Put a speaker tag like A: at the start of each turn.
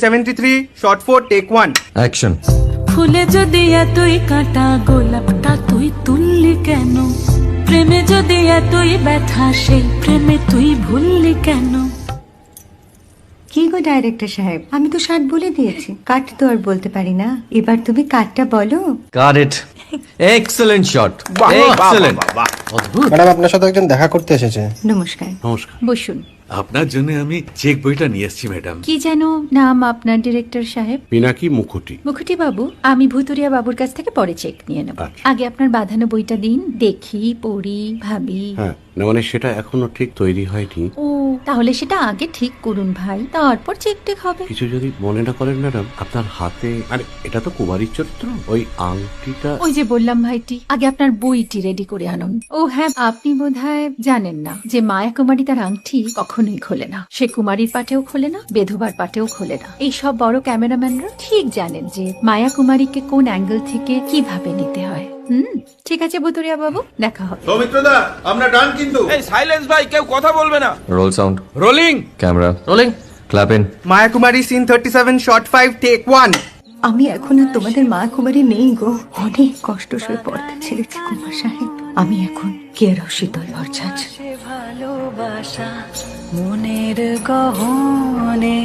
A: 73 shot 4 take 1
B: action.
C: ফুলে যদি এতই কাঁটা গোলাপটা তুই তুললি কেন? প্রেমে যদি এতই ব্যথা সেই প্রেমে তুই ভুললি কেন?
D: কি গো ডাইরেক্টর সাহেব, আমি তো 60 বলে দিয়েছি, কাট তো আর বলতে পারি না। এবার তুমি কাটটা বলো।
B: Got it. Excellent shot, excellent. অদ্ভুত।
E: ম্যাডাম, আপনার সাথে একজন দেখা করতে এসেছে।
D: নমস্কার।
F: নমস্কার।
G: বসুন।
F: আপনার জন্য আমি চেক বইটা নিয়ে এসেছি ম্যাডাম।
G: কি যেন নাম আপনার ডিরেক্টর সাহেব?
F: পিনাকি মুখোটি।
G: মুখুটি বাবু, আমি ভুতুরিয়া বাবুর কাছ থেকে পরে চেক নিয়ে নেব।
F: আচ্ছা।
G: আগে আপনার বাঁধানো বইটা দিন, দেখি, পড়ি, ভাবি।
F: হ্যাঁ, না মানে সেটা এখনো ঠিক তৈরি হয়নি।
G: ও, তাহলে সেটা আগে ঠিক করুন ভাই, তারপর চেক টেক হবে।
F: কিছু যদি মনে না করেন ম্যাডাম, আপনার হাতে, আরে এটা তো কুমারীর চরিত্র, ওই আংটিটা।
G: ওই যে বললাম ভাইটি, আগে আপনার বইটি রেডি করে আনুন। ও হ্যাঁ, আপনি বোধহয় জানেন না যে মায়া কুমারী তার আংটি কখনোই খোলে না। সে কুমারীর পাটেও খোলে না, বেধবার পাটেও খোলে না। এই সব বড় ক্যামেরাম্যানরা ঠিক জানেন যে মায়া কুমারীকে কোন অ্যাঙ্গেল থেকে কিভাবে নিতে হয়। ঠিক আছে ভুতুরিয়া বাবু, দেখা হবে।
H: সৌমিত্রদা, আমরা ডান কিন্তু।
A: এই সাইলেন্স ভাই, কেউ কথা বলবে না।
B: Roll sound,
A: rolling
B: camera rolling, clap in.
A: Maya Kumari scene 37 shot 5 take 1
D: আমি এখন আর তোমাদের মা কুমারী নেই গো, অনেক কষ্ট সয়ে পর্দা ছেড়েছি কুমার সাহেব। আমি এখন কেরও শীতল ভরছাছ।
C: ভালোবাসা মনের গহনে